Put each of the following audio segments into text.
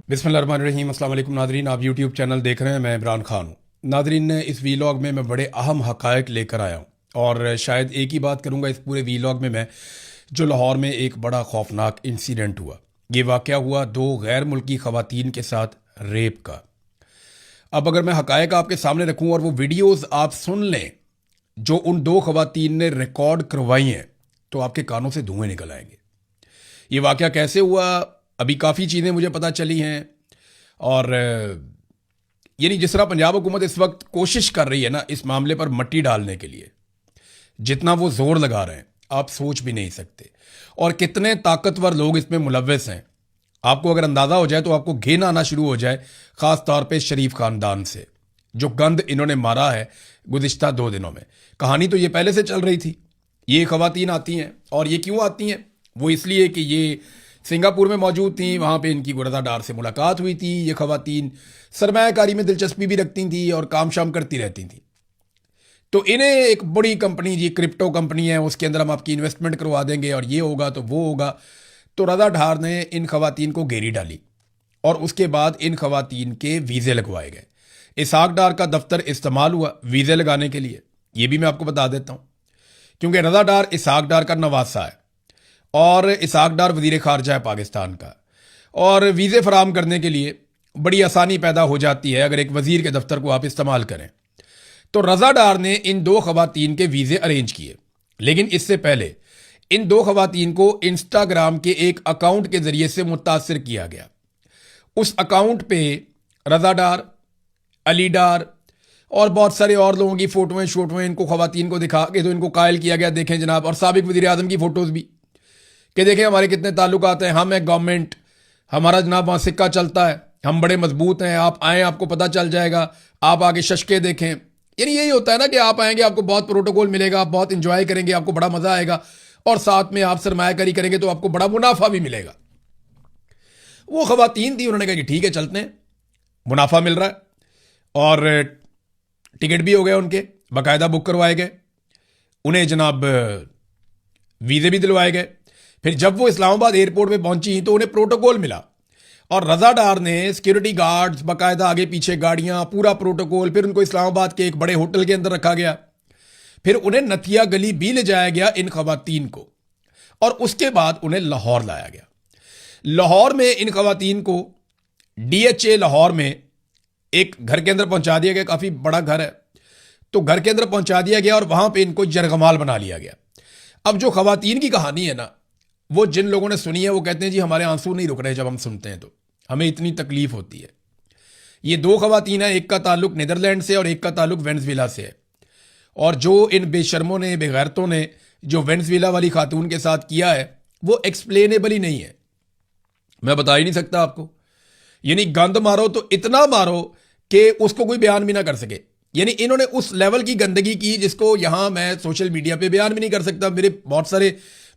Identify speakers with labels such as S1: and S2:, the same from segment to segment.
S1: बिस्मिल्लाहिर्रहमानिर्रहीम। अस्सलाम वालेकुम नादरीन, आप यूट्यूब चैनल देख रहे हैं। मैं इमरान खान हूँ। नादरीन, इस वीलॉग में मैं बड़े अहम हकायक लेकर आया हूँ और शायद एक ही बात करूँगा इस पूरे वीलॉग में मैं, जो लाहौर में एक बड़ा खौफनाक इंसिडेंट हुआ। ये वाक़या हुआ दो गैर मुल्की ख़वातीन के साथ रेप का। अब अगर मैं हकायक आपके सामने रखूँ और वो वीडियोज़ आप सुन लें जो उन दो ख़वातीन ने रिकॉर्ड करवाई हैं, तो आपके कानों से धुएँ निकल आएंगे। ये वाक़या कैसे हुआ, अभी काफ़ी चीज़ें मुझे पता चली हैं। और यानी जिस तरह पंजाब हुकूमत इस वक्त कोशिश कर रही है ना इस मामले पर मट्टी डालने के लिए, जितना वो जोर लगा रहे हैं आप सोच भी नहीं सकते। और कितने ताकतवर लोग इसमें मुलव्वस हैं, आपको अगर अंदाज़ा हो जाए तो आपको घिन आना शुरू हो जाए, ख़ास तौर पे शरीफ ख़ानदान से, जो गंद इन्होंने मारा है गुज़िश्ता 2 दिनों में। कहानी तो ये पहले से चल रही थी। ये ख़वातीन आती हैं, और ये क्यों आती हैं? वो इसलिए कि ये सिंगापुर में मौजूद थी, वहाँ पे इनकी रज़ा डार से मुलाकात हुई थी। ये ख़वातीन सरमायाकारी में दिलचस्पी भी रखती थी और काम शाम करती रहती थी। तो इन्हें एक बड़ी कंपनी, जी क्रिप्टो कंपनी है, उसके अंदर हम आपकी इन्वेस्टमेंट करवा देंगे और ये होगा तो वो होगा। तो रज़ा डार ने इन ख़वातीन को घेरी डाली और उसके बाद इन ख़वातीन के वीज़े लगवाए गए। इसहाक डार का दफ्तर इस्तेमाल हुआ वीज़े लगाने के लिए, ये भी मैं आपको बता देता हूँ, क्योंकि रज़ा डार इसहाक डार का नवासा है और इसहाक डार वज़ीर ख़ारजा है पाकिस्तान का। और वीज़े फराम करने के लिए बड़ी आसानी पैदा हो जाती है अगर एक वज़ीर के दफ्तर को आप इस्तेमाल करें। तो रज़ा डार ने इन दो ख़वातीन के वीज़े अरेंज किए, लेकिन इससे पहले इन दो ख़वातीन को इंस्टाग्राम के एक अकाउंट के ज़रिए से मुतासर किया गया। उस अकाउंट पे रज़ा डार, अली डार और बहुत सारे और लोगों की फ़ोटोएँ शोटोएँ इनको ख़वातीन को दिखा के तो इनको कायल किया गया, देखें जनाब। और साबिक़ वज़ीर आज़म की फ़ोटोज़ भी कि देखें हमारे कितने ताल्लुकात हैं, हम हैं गवर्नमेंट, हमारा जनाब वहाँ सिक्का चलता है, हम बड़े मजबूत हैं, आप आएँ आपको पता चल जाएगा, आप आगे शशके देखें। यानी यही होता है ना कि आप आएंगे आपको बहुत प्रोटोकॉल मिलेगा, आप बहुत इंजॉय करेंगे, आपको बड़ा मज़ा आएगा और साथ में आप सरमायाकारी करेंगे तो आपको बड़ा मुनाफा भी मिलेगा। वो ख़वातीन थी, उन्होंने कहा कि ठीक है चलते हैं, मुनाफा मिल रहा है। और टिकट भी हो गए उनके, बाकायदा बुक करवाए गए, उन्हें जनाब वीज़े भी दिलवाए गए। फिर जब वो इस्लामाबाद एयरपोर्ट पे पहुंची तो उन्हें प्रोटोकॉल मिला और रज़ा डार ने सिक्योरिटी गार्ड्स, बाकायदा आगे पीछे गाड़ियां, पूरा प्रोटोकॉल। फिर उनको इस्लामाबाद के एक बड़े होटल के अंदर रखा गया, फिर उन्हें नथिया गली भी ले जाया गया इन ख़वातीन को, और उसके बाद उन्हें लाहौर लाया गया। लाहौर में इन ख़वातीन को DHA लाहौर में एक घर के अंदर पहुंचा दिया गया, काफ़ी बड़ा घर है, तो घर के अंदर पहुंचा दिया गया और वहां पर इनको जरगमाल बना लिया गया। अब जो ख़वातीन की कहानी है ना, वो जिन लोगों ने सुनी है वो कहते हैं जी हमारे आंसू नहीं रुक रहे जब हम सुनते हैं, तो हमें इतनी तकलीफ होती है। ये दो ख़वातीन हैं, एक का ताल्लुक नीदरलैंड से और एक का ताल्लुक वेनेज़ुएला से है। और जो इन बेशर्मों ने, बेगैरतों ने जो वेनेज़ुएला वाली खातून के साथ किया है वो एक्सप्लेनेबल ही नहीं है, मैं बता ही नहीं सकता आपको। यानी गंद मारो तो इतना मारो कि उसको कोई बयान भी ना कर सके। यानी इन्होंने उस लेवल की गंदगी की जिसको यहां मैं सोशल मीडिया पे बयान भी नहीं कर सकता।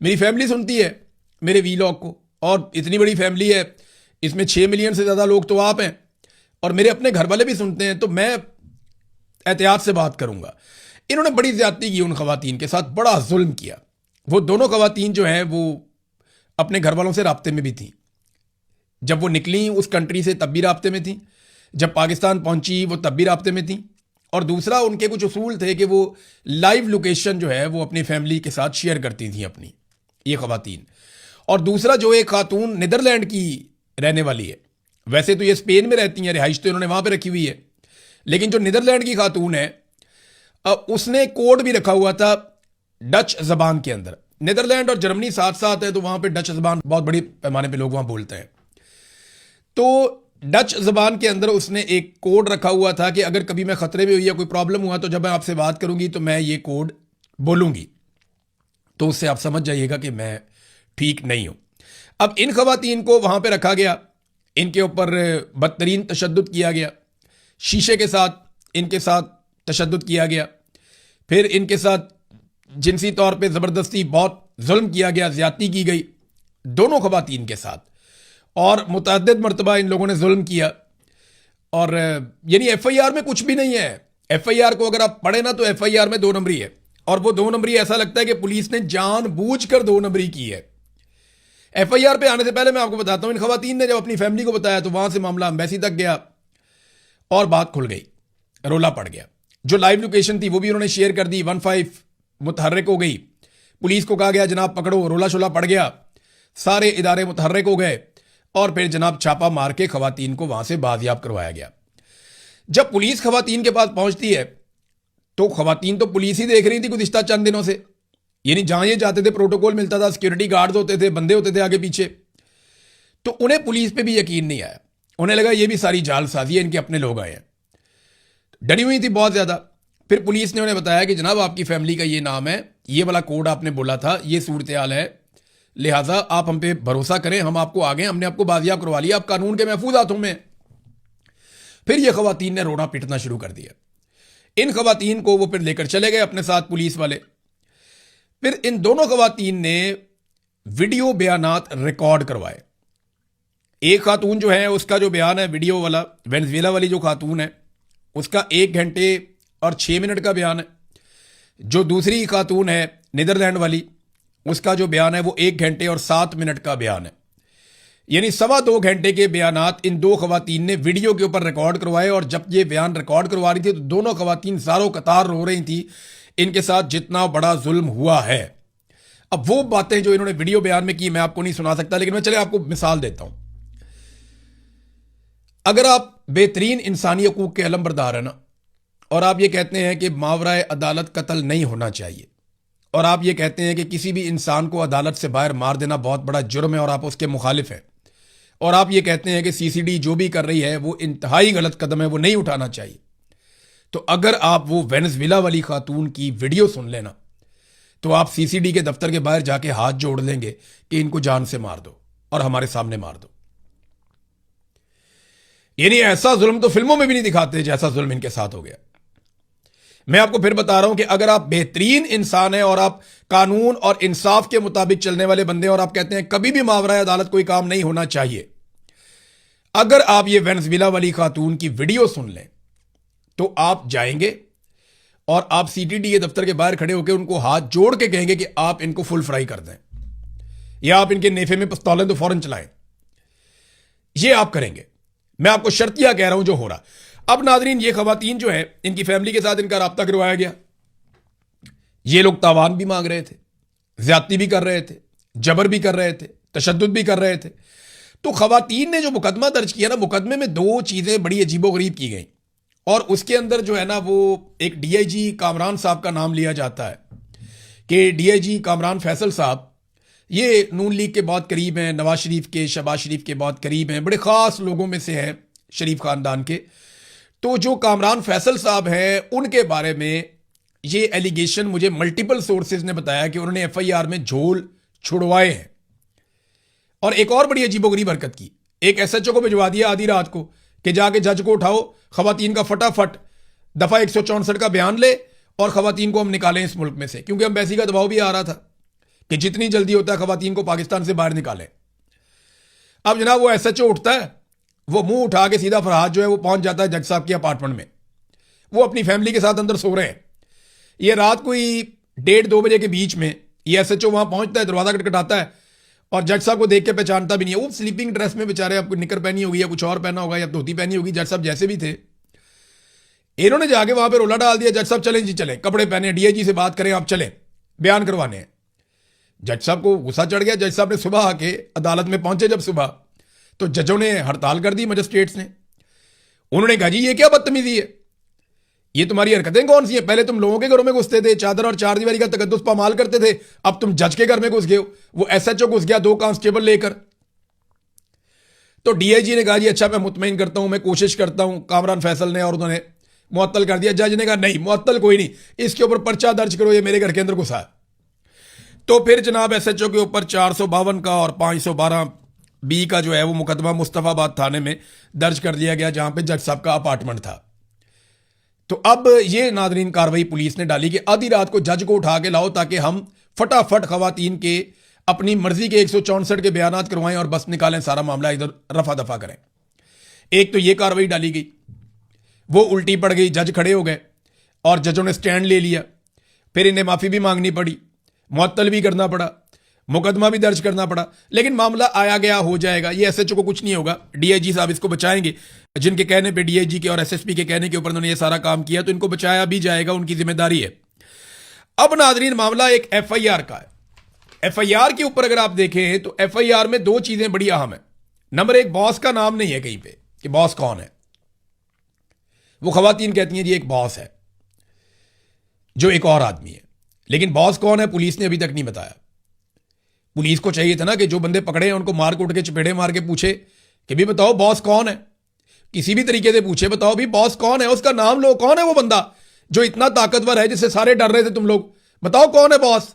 S1: मेरी फैमिली सुनती है मेरे वीलॉग को, और इतनी बड़ी फैमिली है, इसमें 6 मिलियन से ज़्यादा लोग तो आप हैं, और मेरे अपने घर वाले भी सुनते हैं, तो मैं एहतियात से बात करूंगा। इन्होंने बड़ी ज़्यादती की उन ख़वातीन के साथ, बड़ा जुल्म किया। वो दोनों ख़वातीन जो हैं वो अपने घर वालों से राब्ते में भी थी, जब वो निकली उस कंट्री से तब भी राब्ते में थी, जब पाकिस्तान पहुंची वो तब भी राब्ते में थी। और दूसरा, उनके कुछ उसूल थे कि वो लाइव लोकेशन जो है वो अपनी फैमिली के साथ शेयर करती थी अपनी, ये ख़वातीन। और दूसरा, जो एक खातून नीदरलैंड की रहने वाली है, वैसे तो ये स्पेन में रहती हैं, रिहाइश तो इन्होंने वहाँ पे रखी हुई है, लेकिन जो नीदरलैंड की खातून है उसने कोड भी रखा हुआ था डच ज़बान के अंदर। नीदरलैंड और जर्मनी साथ साथ है, तो वहाँ पे डच ज़बान बहुत बड़ी पैमाने पे लोग वहाँ बोलते हैं। तो डच ज़बान के अंदर उसने एक कोड रखा हुआ था कि अगर कभी मैं ख़तरे में हुई या कोई प्रॉब्लम हुआ तो जब मैं आपसे बात करूँगी तो मैं ये कोड बोलूँगी, तो उससे आप समझ जाइएगा कि मैं ठीक नहीं हूँ। अब इन ख़वातीन को वहाँ पे रखा गया, इनके ऊपर बदतरीन तशद्दुद किया गया, शीशे के साथ इनके साथ तशद्दुद किया गया, फिर इनके साथ जिनसी तौर पे ज़बरदस्ती बहुत जुल्म किया गया, ज़्यादती की गई दोनों ख़वातीन के साथ, और मुतअद्दिद मरतबा इन लोगों ने जुल्म किया। और यानी FIR में कुछ भी नहीं है। FIR को अगर आप पढ़े ना तो FIR में 2 नंबरी है, और वो 2 नंबरी ऐसा लगता है कि पुलिस ने जानबूझकर 2 नंबरी की है। FIR पे आने से पहले मैं आपको बताता हूं, इन खवातीन ने जब अपनी फैमिली को बताया तो वहां से मामला एम्बेसी तक गया और बात खुल गई, रोला पड़ गया। जो लाइव लोकेशन थी वो भी उन्होंने शेयर कर दी, 15 मुतहर्रिक हो गई। पुलिस को कहा गया जनाब पकड़ो, रोला शोला पड़ गया, सारे इदारे मुतहर्रिक हो गए और फिर जनाब छापा मार के खवातीन को वहां से बाजियाब करवाया गया। जब पुलिस खवातीन के पास पहुंचती है तो खवातीन तो पुलिस ही देख रही थी गुज़िश्ता चंद दिनों से, यानी जहां ये जाते थे प्रोटोकॉल मिलता था, सिक्योरिटी गार्ड्स होते थे, बंदे होते थे आगे पीछे, तो उन्हें पुलिस पे भी यकीन नहीं आया। उन्हें लगा ये भी सारी जालसाजी है, इनके अपने लोग आए हैं। डरी हुई थी बहुत ज्यादा। फिर पुलिस ने उन्हें बताया कि जनाब आपकी फैमिली का ये नाम है, ये वाला कोड आपने बोला था, ये सूरत हाल है, लिहाजा आप हम पे भरोसा करें, हम आपको आ गए, हमने आपको बाजियाब करवा लिया, आप कानून के महफूज हाथों में। फिर ये खवातीन ने रोना पीटना शुरू कर दिया। इन खवातीन को वो फिर लेकर चले गए अपने साथ पुलिस वाले। फिर इन दोनों खवातीन ने वीडियो बयानात रिकॉर्ड करवाए। एक खातून जो है उसका जो बयान है वीडियो वाला, वेनेजुएला वाली जो खातून है उसका 1 घंटे और 6 मिनट का बयान है। जो दूसरी खातून है नीदरलैंड वाली, उसका जो बयान है वो 1 घंटे और 7 मिनट का बयान है। यानी 2.25 घंटे के बयानात इन दो खवातीन ने वीडियो के ऊपर रिकॉर्ड करवाए। और जब ये बयान रिकॉर्ड करवा रही थी तो दोनों खवातीन ज़ारो कतार रो रही थी, इनके साथ जितना बड़ा जुल्म हुआ है। अब वो बातें जो इन्होंने वीडियो बयान में की मैं आपको नहीं सुना सकता, लेकिन मैं चले आपको मिसाल देता हूं। अगर आप बेहतरीन इंसानी हकूक के अलमबरदार है ना, और आप ये कहते हैं कि मावराए अदालत कत्ल नहीं होना चाहिए, और आप ये कहते हैं कि किसी भी इंसान को अदालत से बाहर मार देना बहुत बड़ा जुर्म है और आप उसके मुखालिफ हैं, और आप ये कहते हैं कि CCD जो भी कर रही है वो इंतहाई गलत कदम है, वो नहीं उठाना चाहिए, तो अगर आप वो वेनेजुएला वाली खातून की वीडियो सुन लेना तो आप CCD के दफ्तर के बाहर जाके हाथ जोड़ लेंगे कि इनको जान से मार दो और हमारे सामने मार दो। यानी ऐसा जुल्म तो फिल्मों में भी नहीं दिखाते जैसा जुल्म इनके साथ हो गया। मैं आपको फिर बता रहा हूं कि अगर आप बेहतरीन इंसान हैं और आप कानून और इंसाफ के मुताबिक चलने वाले बंदे हैं और आप कहते हैं कभी भी मावराए अदालत कोई काम नहीं होना चाहिए, अगर आप ये वेनेजुएला वाली खातून की वीडियो सुन लें तो आप जाएंगे और आप CTD के दफ्तर के बाहर खड़े होकर उनको हाथ जोड़ के कहेंगे कि आप इनको फुल फ्राई कर दें या आप इनके नेफे में पिस्तौलें तो फौरन चलाएं। ये आप करेंगे, मैं आपको शर्तिया कह रहा हूं जो हो रहा। अब नाजरीन, ये खवातीन जो है इनकी फैमिली के साथ इनका राब्ता करवाया गया। ये लोग तावान भी मांग रहे थे, ज्यादती भी कर रहे थे, जबर भी कर रहे थे, तशद्दुद भी कर रहे थे। तो खवातीन ने जो मुकदमा दर्ज किया ना, मुकदमे में 2 चीजें बड़ी अजीबोगरीब की गई और उसके अंदर जो है ना वो एक DIG कामरान साहब का नाम लिया जाता है कि DIG कामरान फैसल साहब ये नून लीग के बहुत करीब हैं, नवाज शरीफ के, शहबाज शरीफ के बहुत करीब हैं, बड़े ख़ास लोगों में से हैं शरीफ ख़ानदान के। तो जो कामरान फैसल साहब हैं उनके बारे में ये एलिगेशन मुझे मल्टीपल सोर्सेज ने बताया कि उन्होंने FIR में झोल छुड़वाए हैं। और एक और बड़ी अजीबोगरीब हरकत की, एक SHO को भिजवा दिया आधी रात को कि जाके जज को उठाओ, खवातीन का फटाफट दफ़ा 164 का बयान ले और खवातीन को हम निकालें इस मुल्क में से, क्योंकि एम्बेसी का दबाव भी आ रहा था कि जितनी जल्दी होता है खवातीन को पाकिस्तान से बाहर निकालें। अब जनाब वो SHO उठता है, वो मुंह उठा के सीधा फरहाद जो है वो पहुंच जाता है जज साहब के अपार्टमेंट में। वो अपनी फैमिली के साथ अंदर सो रहे हैं। ये रात कोई 1:30-2 बजे के बीच में ये SHO वहां पहुंचता है, दरवाजा खटखटाता है और जज साहब को देख के पहचानता भी नहीं है। वो स्लीपिंग ड्रेस में बेचारे, आपको निकर पहनी होगी या कुछ और पहना होगा या धोती पहनी होगी, जज साहब जैसे भी थे। इन्होंने जाके वहां पे रोला डाल दिया, जज साहब चलें जी चलें, कपड़े पहने, DIG से बात करें, आप चलें, बयान करवाने हैं। जज साहब को गुस्सा चढ़ गया। जज साहब ने सुबह आके अदालत में पहुंचे जब सुबह, तो जजों ने हड़ताल कर दी, मजिस्ट्रेट्स ने। उन्होंने कहा जी ये क्या बदतमीजी है, ये तुम्हारी हरकतें कौन सी हैं? पहले तुम लोगों के घरों में घुसते थे, चादर और चारदीवारी का तकद्दुस पामाल करते थे, अब तुम जज के घर में घुस गए हो। वो SHO घुस गया 2 कांस्टेबल लेकर। तो DIG ने कहा जी अच्छा मैं मुतमईन करता हूं, मैं कोशिश करता हूं, कामरान फैसल ने, और उन्होंने मुअत्तल कर दिया। जज ने कहा नहीं मुअत्तल कोई नहीं, इसके ऊपर पर्चा दर्ज करो, ये मेरे घर के अंदर घुसा है। तो फिर जनाब SHO के ऊपर 452 का और 512B का जो है वो मुकदमा मुस्तफाबाद थाने में दर्ज कर दिया गया, जहां पे जज साहब का अपार्टमेंट था। तो अब ये नादरीन कार्रवाई पुलिस ने डाली कि आधी रात को जज को उठा के लाओ ताकि हम फटाफट खवातीन के अपनी मर्जी के 164 के बयानात करवाएं और बस निकालें, सारा मामला इधर रफा दफा करें। एक तो ये कार्रवाई डाली गई, वो उल्टी पड़ गई, जज खड़े हो गए और जजों ने स्टैंड ले लिया। फिर इन्हें माफ़ी भी मांगनी पड़ी, मुअत्तल भी करना पड़ा। मुकदमा भी दर्ज करना पड़ा, लेकिन मामला आया गया, हो जाएगा। ये एसएचओ को कुछ नहीं होगा, डीआईजी साहब इसको बचाएंगे। जिनके कहने पे, डीआईजी के और एसएसपी के कहने के ऊपर उन्होंने ये सारा काम किया, तो इनको बचाया भी जाएगा, उनकी जिम्मेदारी है। अब नाजरीन, मामला एक एफआईआर का है। एफआईआर के ऊपर अगर आप देखें तो एफआईआर में दो चीजें बड़ी अहम है। नंबर एक, बॉस का नाम नहीं है कहीं पे कि बॉस कौन है। वो खवातीन कहती हैं जी एक बॉस है जो एक और आदमी है, लेकिन बॉस कौन है पुलिस ने अभी तक नहीं बताया। पुलिस को चाहिए था ना कि जो बंदे पकड़े हैं उनको मार कूट के चपेड़े मार के पूछे कि भी बताओ बॉस कौन है, किसी भी तरीके से पूछे, बताओ भी बॉस कौन है, उसका नाम लो, कौन है वो बंदा जो इतना ताकतवर है जिससे सारे डर रहे थे तुम लोग, बताओ कौन है बॉस,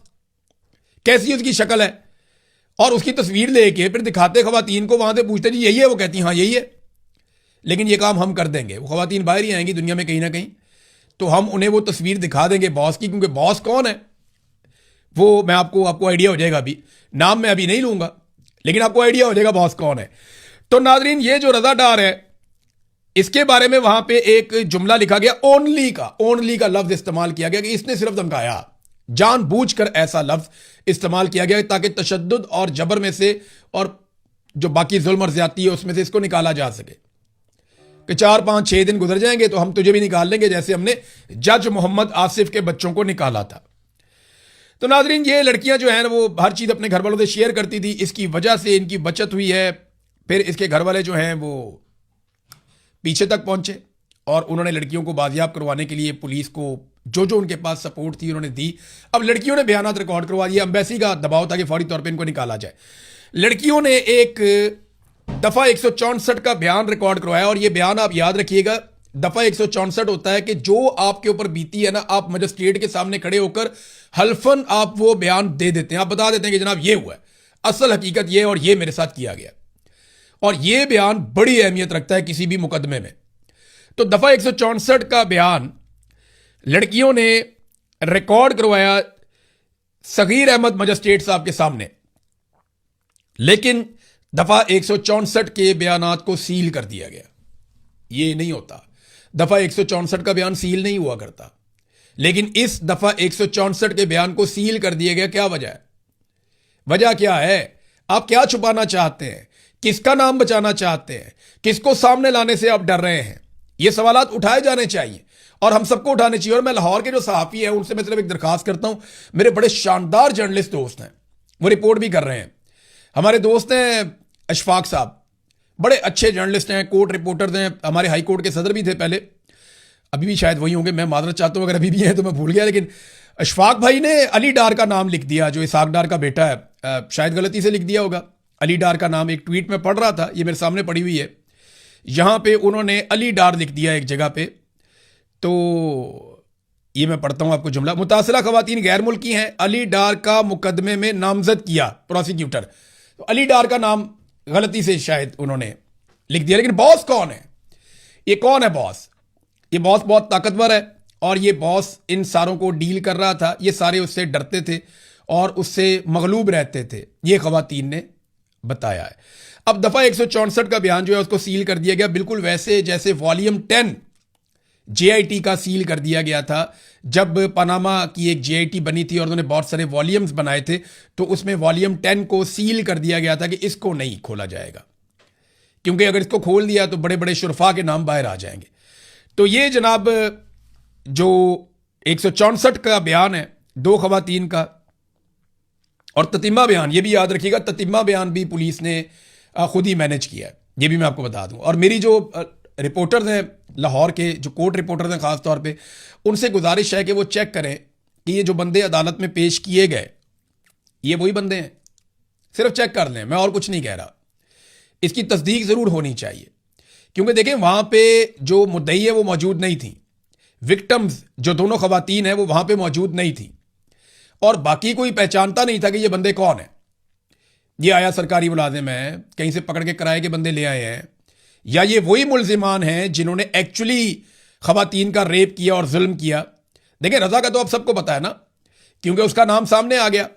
S1: कैसी उसकी शक्ल है। और उसकी तस्वीर लेके फिर दिखाते खवातीन को, वहां से पूछते जी यही है, वो कहती हाँ यही है, लेकिन ये काम हम कर देंगे। वो खवातीन बाहर ही आएंगी दुनिया में कहीं ना कहीं, तो हम उन्हें वो तस्वीर दिखा देंगे बॉस की, क्योंकि बॉस कौन है वो मैं आपको आइडिया हो जाएगा। अभी नाम मैं अभी नहीं लूंगा, लेकिन आपको आइडिया हो जाएगा बॉस कौन है। तो नाजरीन, ये जो रजा डार है, इसके बारे में वहां पे एक जुमला लिखा गया, ओनली का लफ्ज इस्तेमाल किया गया कि इसने सिर्फ धमकाया, जानबूझकर ऐसा लफ्ज इस्तेमाल किया गया ताकि तशद्दुद और जबर में से और जो बाकी जुल्म और ज्यादती है उसमें से इसको निकाला जा सके कि 4, 5, 6 दिन गुजर जाएंगे तो हम तुझे भी निकाल लेंगे, जैसे हमने जज मोहम्मद आसिफ के बच्चों को निकाला था। तो नाजरीन, ये लड़कियां जो हैं वो हर चीज अपने घर वालों से शेयर करती थी, इसकी वजह से इनकी बचत हुई है। फिर इसके घर वाले जो हैं वो पीछे तक पहुंचे और उन्होंने लड़कियों को बाजियाब करवाने के लिए पुलिस को जो जो उनके पास सपोर्ट थी उन्होंने दी। अब लड़कियों ने बयानात रिकॉर्ड करवा दिए, एम्बेसी का दबाव था कि फौरी तौर पे इनको निकाला जाए। लड़कियों ने एक दफा 164 का बयान रिकॉर्ड करवाया, और ये बयान आप याद रखिएगा, दफा 164 होता है कि जो आपके ऊपर बीती है ना, आप मजिस्ट्रेट के सामने खड़े होकर हल्फन आप वो बयान दे देते हैं, आप बता देते हैं कि जनाब ये हुआ है, असल हकीकत ये और ये मेरे साथ किया गया। और ये बयान बड़ी अहमियत रखता है किसी भी मुकदमे में। तो दफा 164 का बयान लड़कियों ने रिकॉर्ड करवाया सगीर अहमद मजिस्ट्रेट साहब के सामने, लेकिन दफा 164 के बयानात को सील कर दिया गया। ये नहीं होता, दफा 164 का बयान सील नहीं हुआ करता, लेकिन इस दफा 164 के बयान को सील कर दिया गया। क्या वजह है? वजह क्या है? आप क्या छुपाना चाहते हैं? किसका नाम बचाना चाहते हैं? किसको सामने लाने से आप डर रहे हैं? ये सवालात उठाए जाने चाहिए और हम सबको उठाने चाहिए। और मैं लाहौर के जो सहाफ़ी हैं उनसे मैं सिर्फ एक दरखास्त करता हूं, मेरे बड़े शानदार जर्नलिस्ट दोस्त हैं, वो रिपोर्ट भी कर रहे हैं। हमारे दोस्त हैं अशफाक साहब, बड़े अच्छे जर्नलिस्ट हैं, कोर्ट रिपोर्टर हैं, हमारे हाई कोर्ट के सदर भी थे पहले, अभी भी शायद वही होंगे, मैं माजरत चाहता हूं अगर अभी भी हैं तो मैं भूल गया। लेकिन अशफाक भाई ने अली डार का नाम लिख दिया, जो इसाक डार का बेटा है, शायद गलती से लिख दिया होगा अली डार का नाम। एक ट्वीट में पढ़ रहा था, ये मेरे सामने पड़ी हुई है, यहां पे उन्होंने अली डार लिख दिया एक जगह पे। तो ये मैं पढ़ता हूं आपको जुमला, मुतासिरा खवातीन गैर मुल्की हैं, अली डार का मुकदमे में नामजद किया प्रोसिक्यूटर। तो अली डार का नाम गलती से शायद उन्होंने लिख दिया, लेकिन बॉस कौन है? ये कौन है बॉस? ये बॉस बहुत ताकतवर है और ये बॉस इन सारों को डील कर रहा था। ये सारे उससे डरते थे और उससे मगलूब रहते थे, ये खवातीन ने बताया है। अब दफा 164 का बयान जो है उसको सील कर दिया गया, बिल्कुल वैसे जैसे वॉल्यूम 10 जेआईटी का सील कर दिया गया था। जब पनामा की एक जेआईटी बनी थी और उन्होंने बहुत सारे वॉल्यूम्स बनाए थे, तो उसमें वॉल्यूम 10 को सील कर दिया गया था कि इसको नहीं खोला जाएगा, क्योंकि अगर इसको खोल दिया तो बड़े बड़े शुरफा के नाम बाहर आ जाएंगे। तो ये जनाब जो 164 का बयान है, दो खवातीन का, और ततीमा बयान, ये भी याद रखिएगा, ततीमा बयान भी पुलिस ने खुद ही मैनेज किया है, ये भी मैं आपको बता दूं। और मेरी जो रिपोर्टर्स हैं लाहौर के, जो कोर्ट रिपोर्टर्स हैं ख़ास तौर पे, उनसे गुजारिश है कि वो चेक करें कि ये जो बंदे अदालत में पेश किए गए ये वही बंदे हैं, सिर्फ चेक कर लें, मैं और कुछ नहीं कह रहा। इसकी तस्दीक ज़रूर होनी चाहिए, क्योंकि देखें वहाँ पे जो मुद्दई है वो मौजूद नहीं थी, विक्टिम्स जो दोनों खवातीन हैं वो वहाँ पे मौजूद नहीं थी, और बाकी कोई पहचानता नहीं था कि ये बंदे कौन है। ये आया सरकारी मुलाजिम है, कहीं से पकड़ के किराए के बंदे ले आए हैं, या ये वही मुलजिमान हैं जिन्होंने एक्चुअली खवातीन का रेप किया और जुल्म किया। देखिए रजा का तो अब सबको पता है ना, क्योंकि उसका नाम सामने आ गया,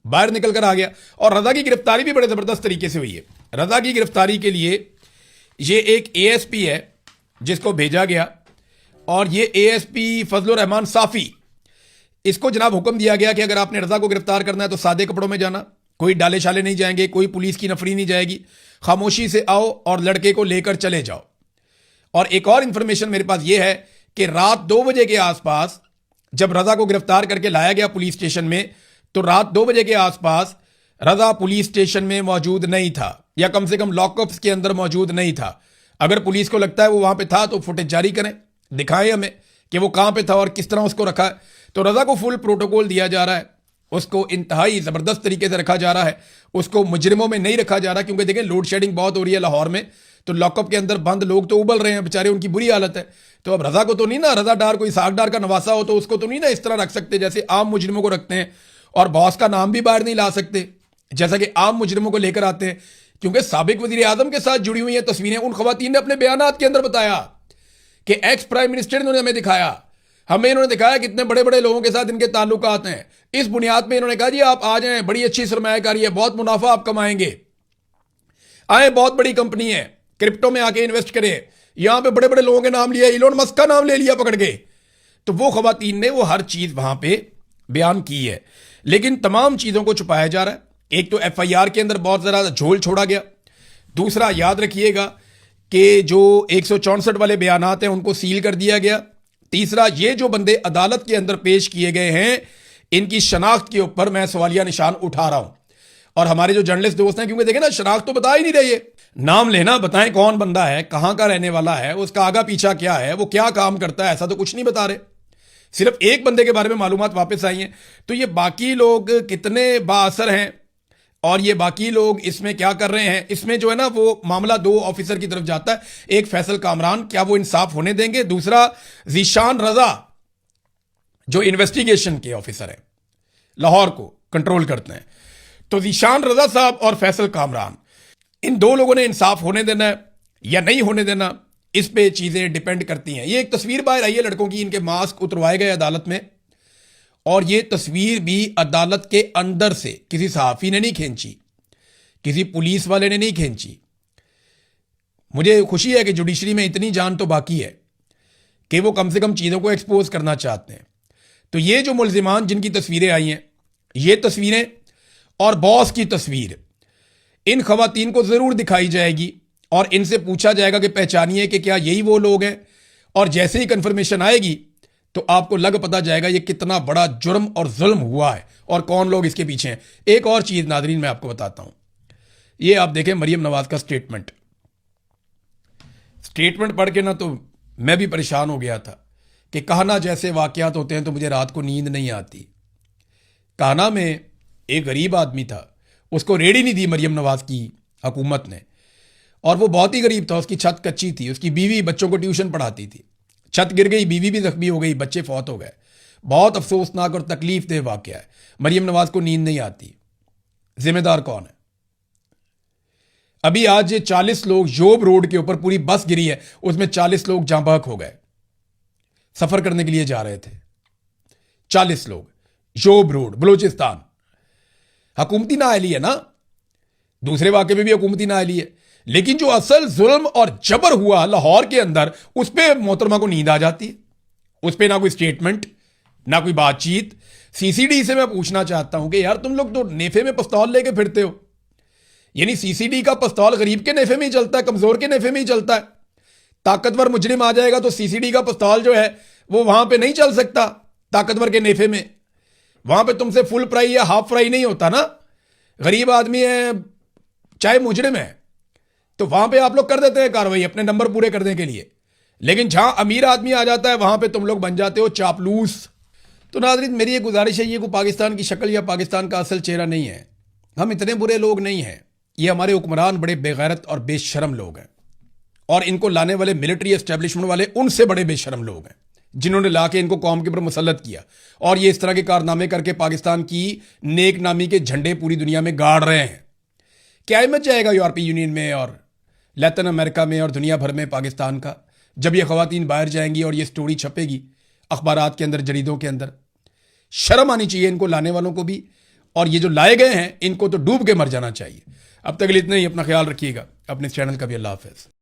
S1: बाहर निकल कर आ गया, और रजा की गिरफ्तारी भी बड़े ज़बरदस्त तरीके से हुई है। रजा की गिरफ्तारी के लिए ये एक एएसपी है जिसको भेजा गया, और ये एएसपी फजलुर रहमान साफ़ी, इसको जनाब हुक्म दिया गया कि अगर आपने रजा को गिरफ्तार करना है तो सादे कपड़ों में जाना, कोई डाले शाले नहीं जाएंगे, कोई पुलिस की नफरी नहीं जाएगी। खामोशी से आओ और लड़के को लेकर चले जाओ। और एक और इंफॉर्मेशन मेरे पास यह है कि रात 2 बजे के आसपास जब रजा को गिरफ्तार करके लाया गया पुलिस स्टेशन में, तो रात 2 बजे के आसपास रजा पुलिस स्टेशन में मौजूद नहीं था, या कम से कम लॉकअप्स के अंदर मौजूद नहीं था। अगर पुलिस को लगता है वो वहां पे था तो फुटेज जारी करें, दिखाएं हमें कि वो कहां पे था और किस तरह उसको रखा है। तो रजा को फुल प्रोटोकॉल दिया जा रहा है, उसको इंतहाई जबरदस्त तरीके से रखा जा रहा है, उसको मुजरिमों में नहीं रखा जा रहा। क्योंकि देखें लोड शेडिंग बहुत हो रही है लाहौर में, तो लॉकअप के अंदर बंद लोग तो उबल रहे हैं बेचारे, उनकी बुरी हालत है। तो अब रजा को तो नहीं ना, रजा डार कोई सागडार का नवासा हो तो उसको तो नहीं ना इस तरह रख सकते जैसे आम मुजरिमों को रखते हैं, और बॉस का नाम भी बाहर नहीं ला सकते जैसा कि आम मुजरिमों को लेकर आते हैं। क्योंकि साबिक वजीर आजम के साथ जुड़ी हुई हैं तस्वीरें, उन खवातीन ने अपने बयानात के अंदर बताया कि एक्स प्राइम मिनिस्टर इन्होंने हमें दिखाया, हमें इन्होंने दिखाया कितने बड़े बड़े लोगों के साथ इनके ताल्लुकात हैं। इस बुनियाद पे इन्होंने कहा जी आप आ जाएं, बड़ी अच्छी सरमायाकारी है, बहुत मुनाफा आप कमाएंगे, आए, बहुत बड़ी कंपनी है, क्रिप्टो में आके इन्वेस्ट करें। यहां पे बड़े बड़े लोगों के नाम लिया, इलोन मस्क का नाम ले लिया पकड़ के। तो वो खवातीन ने वो हर चीज वहां पे बयान की है, लेकिन तमाम चीजों को छुपाया जा रहा है। एक तो एफआईआर के अंदर बहुत ज्यादा झोल छोड़ा गया, दूसरा याद रखिएगा कि जो 164 वाले बयानात हैं उनको सील कर दिया गया, तीसरा ये जो बंदे अदालत के अंदर पेश किए गए हैं इनकी शनाख्त के ऊपर मैं सवालिया निशान उठा रहा हूं। और हमारे जो जर्नलिस्ट दोस्त हैं, क्योंकि देखें ना शनाख्त तो बता ही नहीं रही है, नाम लेना, बताएं कौन बंदा है, कहां का रहने वाला है, उसका आगा पीछा क्या है, वो क्या काम करता है, ऐसा तो कुछ नहीं बता रहे। सिर्फ एक बंदे के बारे में मालूमात वापस आई हैं। तो ये बाकी लोग कितने बाअसर हैं और ये बाकी लोग इसमें क्या कर रहे हैं, इसमें जो है ना वो मामला 2 ऑफिसर की तरफ जाता है। एक फैसल कामरान, क्या वो इंसाफ होने देंगे? दूसरा जीशान रजा जो इन्वेस्टिगेशन के ऑफिसर हैं, लाहौर को कंट्रोल करते हैं। तो जीशान रजा साहब और फैसल कामरान, इन 2 लोगों ने इंसाफ होने देना है या नहीं होने देना, इस पे चीजें डिपेंड करती हैं। ये एक तस्वीर बाहर आई है लड़कों की, इनके मास्क उतरवाए गए अदालत में, और ये तस्वीर भी अदालत के अंदर से किसी सहाफी ने नहीं खींची, किसी पुलिस वाले ने नहीं खींची। मुझे खुशी है कि जुडिशरी में इतनी जान तो बाकी है कि वो कम से कम चीजों को एक्सपोज करना चाहते हैं। तो ये जो मुल्जिमान जिनकी तस्वीरें आई हैं, ये तस्वीरें और बॉस की तस्वीर इन खवातीन को जरूर दिखाई जाएगी और इनसे पूछा जाएगा कि पहचानिए कि क्या यही वो लोग हैं। और जैसे ही कंफर्मेशन आएगी तो आपको लग पता जाएगा ये कितना बड़ा जुर्म और जुल्म हुआ है और कौन लोग इसके पीछे हैं। एक और चीज नादरीन मैं आपको बताता हूं, ये आप देखें मरियम नवाज का स्टेटमेंट पढ़ के ना तो मैं भी परेशान हो गया था कि कहना जैसे वाकयात होते हैं तो मुझे रात को नींद नहीं आती। काना में एक गरीब आदमी था, उसको रेडी नहीं दी मरियम नवाज की हुकूमत ने, और वो बहुत ही गरीब था, उसकी छत कच्ची थी, उसकी बीवी बच्चों को ट्यूशन पढ़ाती थी, छत गिर गई, बीवी भी जख्मी हो गई, बच्चे फौत हो गए। बहुत अफसोसनाक और तकलीफ देह वाकया है। मरियम नवाज को नींद नहीं आती, जिम्मेदार कौन है? अभी आज 40 लोग जोब रोड के ऊपर, पूरी बस गिरी है, उसमें 40 लोग जाँ बहक हो गए, सफर करने के लिए जा रहे थे 40 लोग, जोब रोड बलूचिस्तान। हुकूमती नाअहली है ना, दूसरे वाकये में भी हुकूमती नाअहली है, लेकिन जो असल जुल्म और जबर हुआ लाहौर के अंदर, उस पर मोहतरमा को नींद आ जाती है, उस पर ना कोई स्टेटमेंट, ना कोई बातचीत। सीसीडी से मैं पूछना चाहता हूं कि यार तुम लोग तो नेफे में पिस्तौल लेके फिरते हो, यानी सीसीडी का पिस्तौल गरीब के नेफे में ही चलता है, कमजोर के नेफे में ही चलता है। ताकतवर मुजरिम आ जाएगा तो सीसीडी का पिस्तौल जो है वो वहां पे नहीं चल सकता ताकतवर के नेफे में। वहां पे तुमसे फुल फ्राई या हाफ फ्राई नहीं होता ना, गरीब आदमी है चाहे मुजरिम है, तो वहां पे आप लोग कर देते हैं कार्रवाई अपने नंबर पूरे करने के लिए। लेकिन जहां अमीर आदमी आ जाता है वहां पे तुम लोग बन जाते हो चापलूस। तो नाज़रीन मेरी ये गुजारिश है, ये कोई पाकिस्तान की शक्ल या पाकिस्तान का असल चेहरा नहीं है, हम इतने बुरे लोग नहीं हैं। ये हमारे हुक्मरान बड़े बेगैरत और बेशरम लोग हैं, और इनको लाने वाले मिलिट्री एस्टेब्लिशमेंट वाले उनसे बड़े बेशरम लोग हैं जिन्होंने लाके इनको कौम के ऊपर मुसल्लत किया, और ये इस तरह के कारनामे करके पाकिस्तान की नेक नामी के झंडे पूरी दुनिया में गाड़ रहे हैं। क्या हिम्मत जाएगा यूरोपीय यूनियन में और लैटिन अमेरिका में और दुनिया भर में पाकिस्तान का, जब ये खवातीन बाहर जाएंगी और ये स्टोरी छपेगी अखबारात के अंदर, जरीदों के अंदर। शर्म आनी चाहिए इनको लाने वालों को भी, और ये जो लाए गए हैं इनको तो डूब के मर जाना चाहिए। अब तक के लिए इतना ही, अपना ख्याल रखिएगा, अपने चैनल का भी। अल्लाह हाफ़िज़।